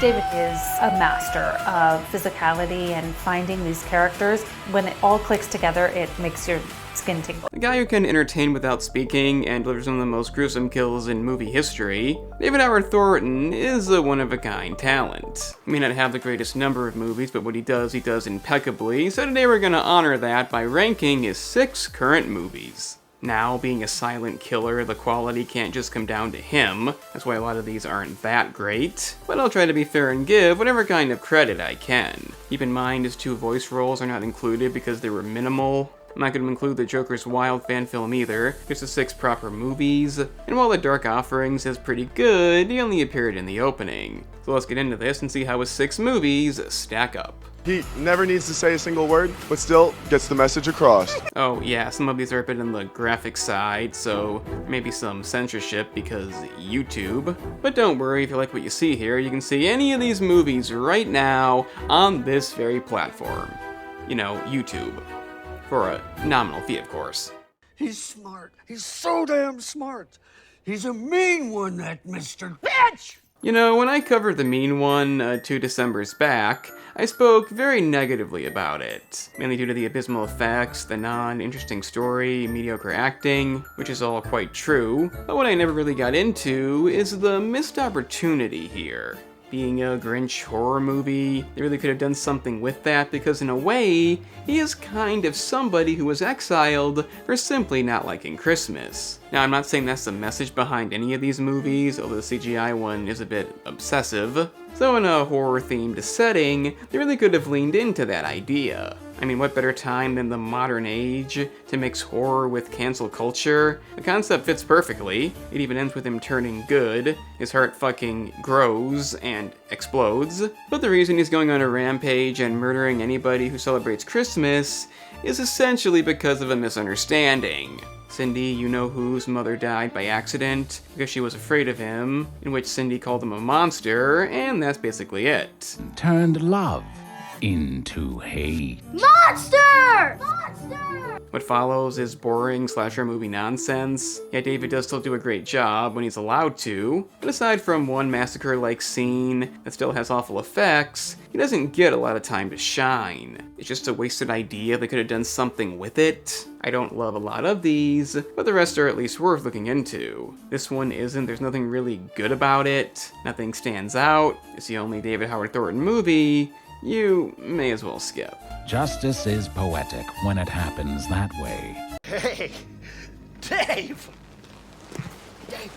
David is a master of physicality and finding these characters. When it all clicks together, it makes your skin tingle. The guy who can entertain without speaking and delivers some of the most gruesome kills in movie history, David Howard Thornton is a one-of-a-kind talent. He may not have the greatest number of movies, but what he does impeccably, so today we're gonna honor that by ranking his 6 current movies. Now, being a silent killer, the quality can't just come down to him. That's why a lot of these aren't that great. But I'll try to be fair and give whatever kind of credit I can. Keep in mind his 2 voice roles are not included because they were minimal. I'm not going to include the Joker's Wild fan film either, just the 6 proper movies. And while The Dark Offerings is pretty good, he only appeared in the opening. So let's get into this and see how his 6 movies stack up. He never needs to say a single word, but still gets the message across. Oh yeah, some of these are a bit on the graphic side, so maybe some censorship because YouTube. But don't worry, if you like what you see here, you can see any of these movies right now on this very platform. You know, YouTube. For a nominal fee, of course. He's smart. He's so damn smart. He's a mean one, that Mr. Bitch! You know, when I covered The Mean One 2 Decembers back, I spoke very negatively about it, mainly due to the abysmal effects, the non-interesting story, mediocre acting, which is all quite true, but what I never really got into is the missed opportunity here. Being a Grinch horror movie, they really could have done something with that because in a way, he is kind of somebody who was exiled for simply not liking Christmas. Now, I'm not saying that's the message behind any of these movies, although the CGI one is a bit obsessive. So in a horror-themed setting, they really could have leaned into that idea. I mean, what better time than the modern age to mix horror with cancel culture? The concept fits perfectly. It even ends with him turning good. His heart fucking grows and explodes. But the reason he's going on a rampage and murdering anybody who celebrates Christmas is essentially because of a misunderstanding. Cindy, you-know-who's mother died by accident because she was afraid of him, in which Cindy called him a monster, and that's basically it. Turned love into hate. Monster! Monster! What follows is boring slasher movie nonsense. Yeah, David does still do a great job when he's allowed to, but aside from one massacre-like scene that still has awful effects, he doesn't get a lot of time to shine. It's just a wasted idea. They could have done something with it. I don't love a lot of these, but the rest are at least worth looking into. This one isn't. There's nothing really good about it. Nothing stands out. It's the only David Howard Thornton movie. You may as well skip. Justice is poetic when it happens that way. Hey, Dave! Dave,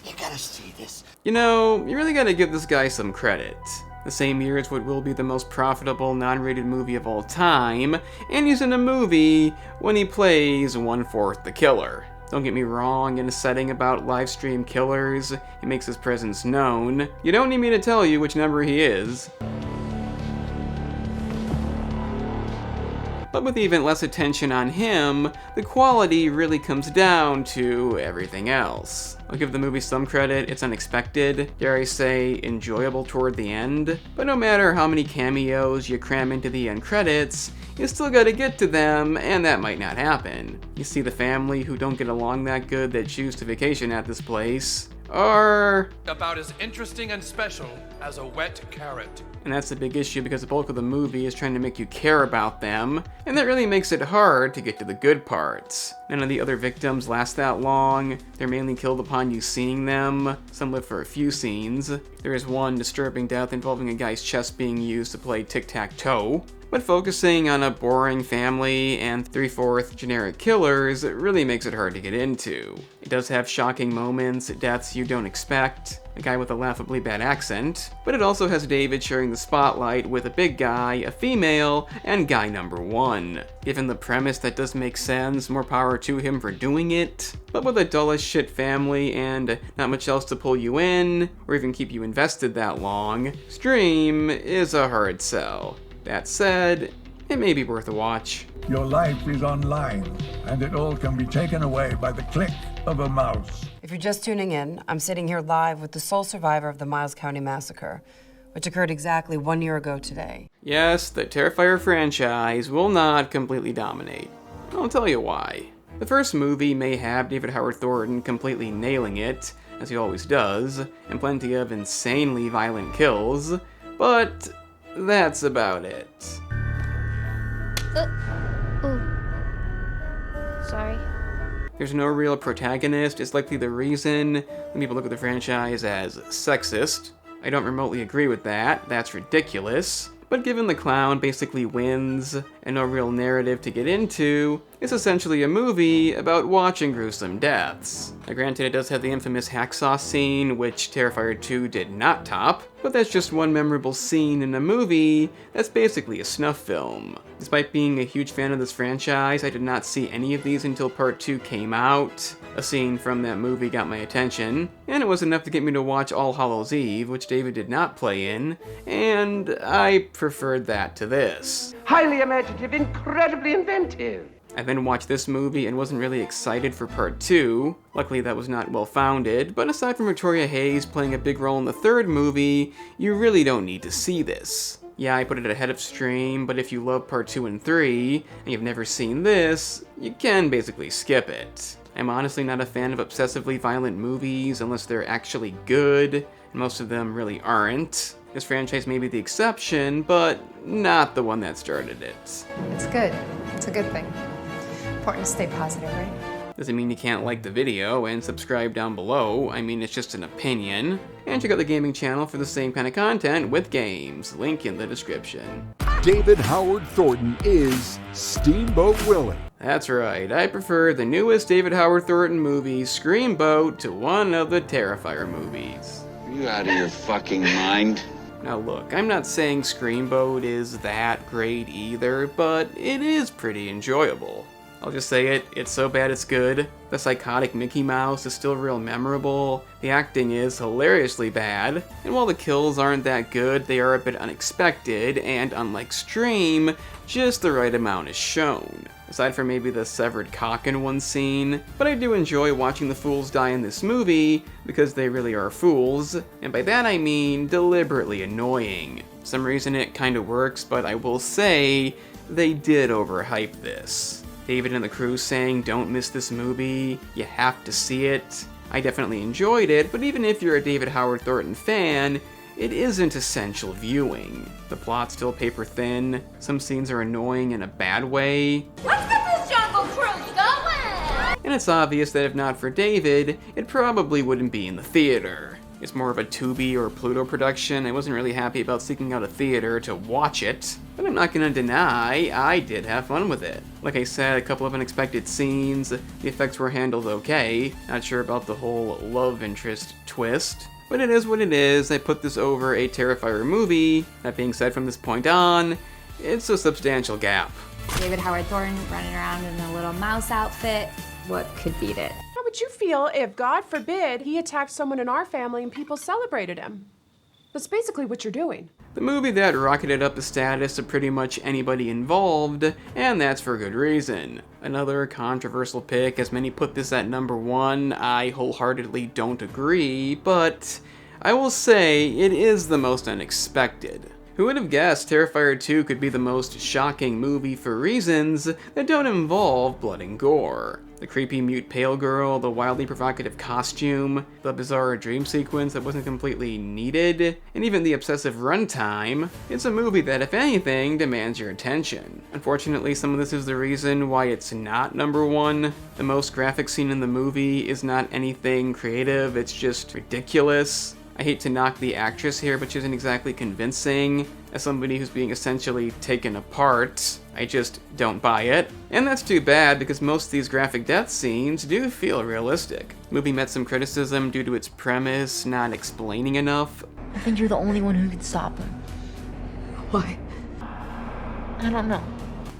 you gotta see this. You know, you really gotta give this guy some credit. The same year as what will be the most profitable non-rated movie of all time, and he's in a movie when he plays 1/4 the killer. Don't get me wrong, in a setting about live stream killers, he makes his presence known. You don't need me to tell you which number he is. But with even less attention on him, the quality really comes down to everything else. I'll give the movie some credit, it's unexpected, dare I say, enjoyable toward the end, but no matter how many cameos you cram into the end credits, you still gotta get to them, and that might not happen. You see the family who don't get along that good that choose to vacation at this place, are about as interesting and special as a wet carrot. And that's a big issue because the bulk of the movie is trying to make you care about them, and that really makes it hard to get to the good parts. None of the other victims last that long. They're mainly killed upon you seeing them. Some live for a few scenes. There is one disturbing death involving a guy's chest being used to play tic-tac-toe. But focusing on a boring family and 3/4 generic killers really makes it hard to get into. It does have shocking moments, deaths you don't expect, a guy with a laughably bad accent, but it also has David sharing the spotlight with a big guy, a female, and guy number 1. Given the premise, that does make sense, more power to him for doing it, but with a dull as shit family and not much else to pull you in, or even keep you invested that long, Stream is a hard sell. That said, it may be worth a watch. Your life is online, and it all can be taken away by the click of a mouse. If you're just tuning in, I'm sitting here live with the sole survivor of the Miles County Massacre, which occurred exactly 1 year ago today. Yes, the Terrifier franchise will not completely dominate. I'll tell you why. The first movie may have David Howard Thornton completely nailing it, as he always does, and plenty of insanely violent kills, but that's about it. Sorry. There's no real protagonist. It's likely the reason when people look at the franchise as sexist. I don't remotely agree with that. That's ridiculous. But given the clown basically wins and no real narrative to get into, it's essentially a movie about watching gruesome deaths. Now granted, it does have the infamous hacksaw scene, which Terrifier 2 did not top, but that's just one memorable scene in a movie that's basically a snuff film. Despite being a huge fan of this franchise, I did not see any of these until Part 2 came out. A scene from that movie got my attention, and it was enough to get me to watch All Hallows Eve, which David did not play in, and I preferred that to this. Highly imaginative, incredibly inventive. I then watched this movie and wasn't really excited for Part 2. Luckily that was not well founded, but aside from Victoria Hayes playing a big role in the third movie, you really don't need to see this. Yeah, I put it ahead of stream, but if you love Part 2 and 3, and you've never seen this, you can basically skip it. I'm honestly not a fan of obsessively violent movies unless they're actually good, and most of them really aren't. This franchise may be the exception, but not the one that started it. It's good. It's a good thing. Important to stay positive, right? Doesn't mean you can't like the video and subscribe down below. I mean, it's just an opinion. And check out the gaming channel for the same kind of content with games. Link in the description. David Howard Thornton is Steamboat Willie. That's right, I prefer the newest David Howard Thornton movie, Screamboat, to one of the Terrifier movies. Are you out of your fucking mind? Now look, I'm not saying Screamboat is that great either, but it is pretty enjoyable. I'll just say it, it's so bad it's good. The psychotic Mickey Mouse is still real memorable, the acting is hilariously bad, and while the kills aren't that good, they are a bit unexpected, and unlike Scream, just the right amount is shown. Aside from maybe the severed cock in one scene, but I do enjoy watching the fools die in this movie, because they really are fools, and by that I mean deliberately annoying. For some reason it kinda works, but I will say, they did overhype this. David and the crew saying, don't miss this movie, you have to see it. I definitely enjoyed it, but even if you're a David Howard Thornton fan, it isn't essential viewing. The plot's still paper thin, some scenes are annoying in a bad way. Let's get this jungle cruise going! And it's obvious that if not for David, it probably wouldn't be in the theater. It's more of a Tubi or Pluto production. I wasn't really happy about seeking out a theater to watch it, but I'm not gonna deny I did have fun with it. Like I said, a couple of unexpected scenes, the effects were handled okay. Not sure about the whole love interest twist, but it is what it is. I put this over a Terrifier movie. That being said, from this point on, it's a substantial gap. David Howard Thornton running around in a little mouse outfit. What could beat it? How would you feel if, God forbid, he attacked someone in our family and people celebrated him? That's basically what you're doing. The movie that rocketed up the status of pretty much anybody involved, and that's for good reason. Another controversial pick, as many put this at #1, I wholeheartedly don't agree, but I will say it is the most unexpected. Who would have guessed Terrifier 2 could be the most shocking movie for reasons that don't involve blood and gore? The creepy mute pale girl, the wildly provocative costume, the bizarre dream sequence that wasn't completely needed, and even the obsessive runtime. It's a movie that, if anything, demands your attention. Unfortunately, some of this is the reason why it's not #1. The most graphic scene in the movie is not anything creative, it's just ridiculous. I hate to knock the actress here, but she isn't exactly convincing. As somebody who's being essentially taken apart, I just don't buy it. And that's too bad, because most of these graphic death scenes do feel realistic. The movie met some criticism due to its premise not explaining enough. I think you're the only one who can stop him. Why? I don't know.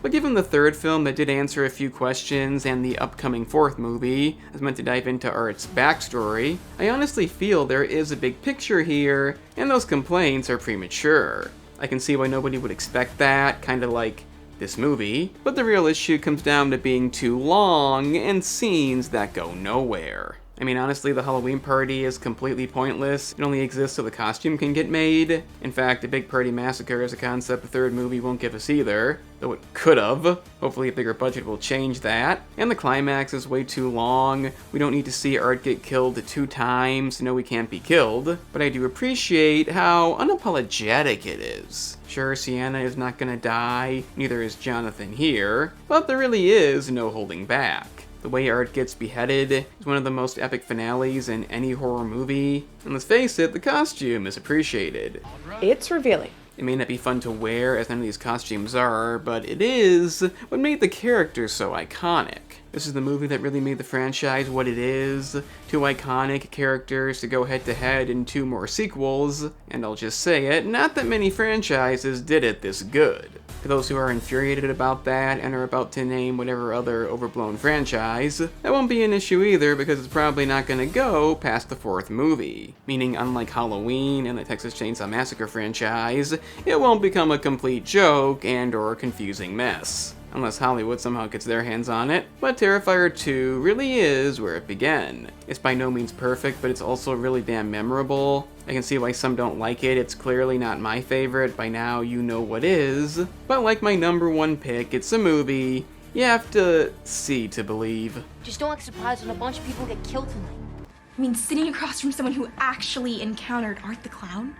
But given the third film that did answer a few questions, and the upcoming fourth movie is meant to dive into Art's backstory, I honestly feel there is a big picture here, and those complaints are premature. I can see why nobody would expect that, kinda like this movie, but the real issue comes down to being too long and scenes that go nowhere. I mean, honestly, the Halloween party is completely pointless. It only exists so the costume can get made. In fact, a big party massacre is a concept the third movie won't give us either, though it could've. Hopefully a bigger budget will change that. And the climax is way too long. We don't need to see Art get killed 2 times to know we can't be killed. But I do appreciate how unapologetic it is. Sure, Sienna is not gonna die, neither is Jonathan here, but there really is no holding back. The way Art gets beheaded is one of the most epic finales in any horror movie, and let's face it, the costume is appreciated. It's revealing. It may not be fun to wear, as none of these costumes are, but it is what made the character so iconic. This is the movie that really made the franchise what it is. 2 iconic characters to go head-to-head in 2 more sequels, and I'll just say it, not that many franchises did it this good. For those who are infuriated about that and are about to name whatever other overblown franchise, that won't be an issue either because it's probably not gonna go past the 4th movie. Meaning, unlike Halloween and the Texas Chainsaw Massacre franchise, it won't become a complete joke and/or confusing mess. Unless Hollywood somehow gets their hands on it, but Terrifier 2 really is where it began. It's by no means perfect, but it's also really damn memorable. I can see why some don't like it. It's clearly not my favorite. By now you know what is. But like my number 1 pick, it's a movie you have to see to believe. Just don't act surprised when a bunch of people get killed tonight. I mean, sitting across from someone who actually encountered Art the Clown?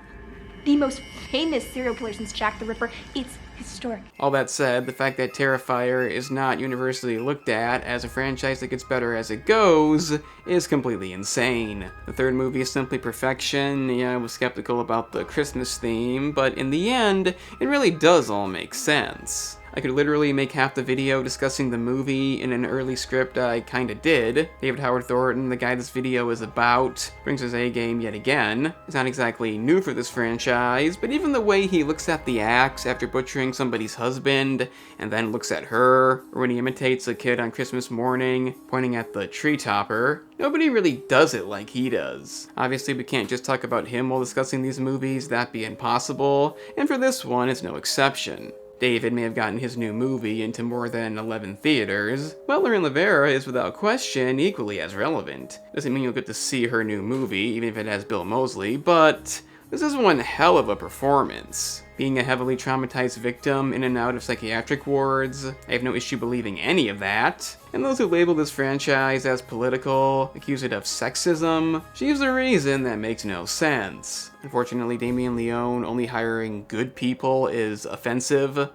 The most famous serial killer since Jack the Ripper. It's historic. All that said, the fact that Terrifier is not universally looked at as a franchise that gets better as it goes is completely insane. The 3rd movie is simply perfection. Yeah, I was skeptical about the Christmas theme, but in the end, it really does all make sense. I could literally make half the video discussing the movie in an early script I kinda did. David Howard Thornton, the guy this video is about, brings his A-game yet again. It's not exactly new for this franchise, but even the way he looks at the axe after butchering somebody's husband, and then looks at her, or when he imitates a kid on Christmas morning, pointing at the tree topper, nobody really does it like he does. Obviously, we can't just talk about him while discussing these movies, that'd be impossible, and for this one, it's no exception. David may have gotten his new movie into more than 11 theaters, but Lauren Rivera is without question equally as relevant. Doesn't mean you'll get to see her new movie, even if it has Bill Moseley, but this is one hell of a performance. Being a heavily traumatized victim in and out of psychiatric wards, I have no issue believing any of that. And those who label this franchise as political, accuse it of sexism, she's a reason that makes no sense. Unfortunately, Damien Leone only hiring good people is offensive.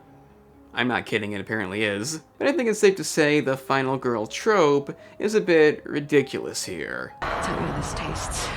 I'm not kidding, it apparently is. But I think it's safe to say the final girl trope is a bit ridiculous here. Tell me how this tastes.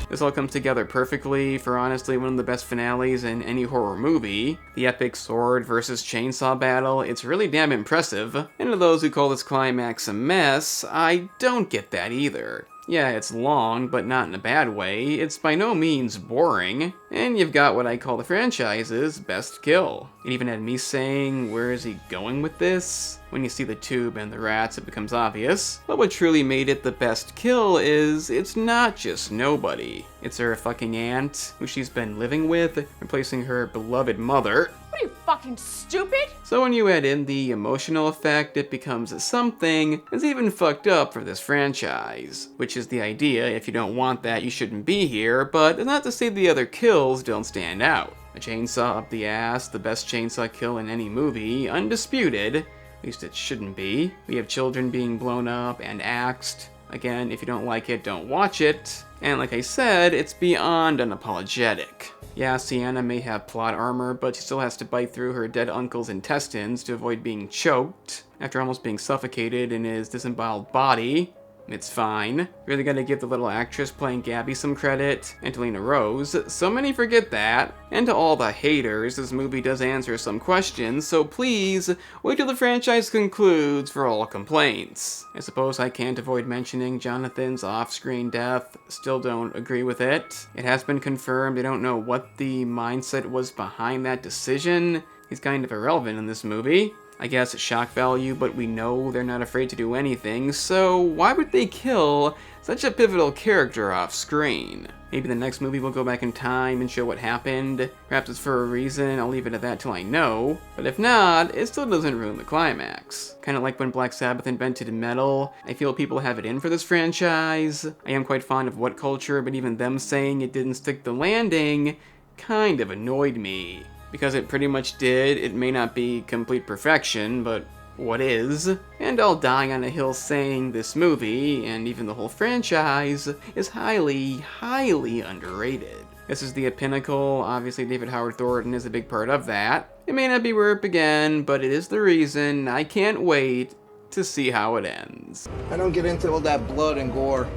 This all comes together perfectly for honestly one of the best finales in any horror movie. The epic sword versus chainsaw battle, it's really damn impressive. And to those who call this climax a mess, I don't get that either. Yeah, it's long, but not in a bad way. It's by no means boring. And you've got what I call the franchise's best kill. It even had me saying, where is he going with this? When you see the tube and the rats, it becomes obvious. But what truly made it the best kill is, it's not just nobody. It's her fucking aunt, who she's been living with, replacing her beloved mother. What are you, fucking stupid? So when you add in the emotional effect, it becomes something that's even fucked up for this franchise. Which is the idea, if you don't want that, you shouldn't be here, but it's not to say the other kills don't stand out. A chainsaw up the ass, the best chainsaw kill in any movie, undisputed. At least it shouldn't be. We have children being blown up and axed. Again, if you don't like it, don't watch it. And like I said, it's beyond unapologetic. Yeah, Sienna may have plot armor, but she still has to bite through her dead uncle's intestines to avoid being choked, after almost being suffocated in his disemboweled body. It's fine. Really gotta give the little actress playing Gabby some credit, Angelina Rose. So many forget that. And to all the haters, this movie does answer some questions, so please, wait till the franchise concludes for all complaints. I suppose I can't avoid mentioning Jonathan's off-screen death. Still don't agree with it. It has been confirmed, I don't know what the mindset was behind that decision. He's kind of irrelevant in this movie. I guess shock value, but we know they're not afraid to do anything, so why would they kill such a pivotal character off screen? Maybe the next movie will go back in time and show what happened. Perhaps it's for a reason, I'll leave it at that till I know. But if not, it still doesn't ruin the climax. Kinda like when Black Sabbath invented metal, I feel people have it in for this franchise. I am quite fond of What Culture, but even them saying it didn't stick the landing kind of annoyed me. Because it pretty much did. It may not be complete perfection, but what is? And I'll die on a hill saying this movie, and even the whole franchise, is highly, highly underrated. This is the pinnacle. Obviously David Howard Thornton is a big part of that. It may not be where it began, but it is the reason I can't wait to see how it ends. I don't get into all that blood and gore.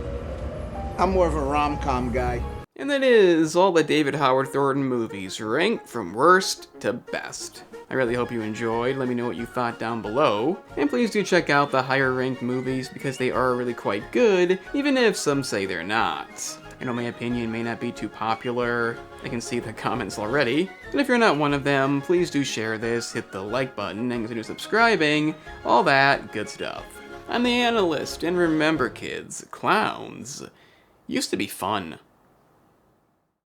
I'm more of a rom-com guy. And that is all the David Howard Thornton movies, ranked from worst to best. I really hope you enjoyed. Let me know what you thought down below. And please do check out the higher ranked movies because they are really quite good, even if some say they're not. I know my opinion may not be too popular. I can see the comments already. And if you're not one of them, please do share this, hit the like button, and consider subscribing. All that good stuff. I'm the Analyst, and remember kids, clowns used to be fun.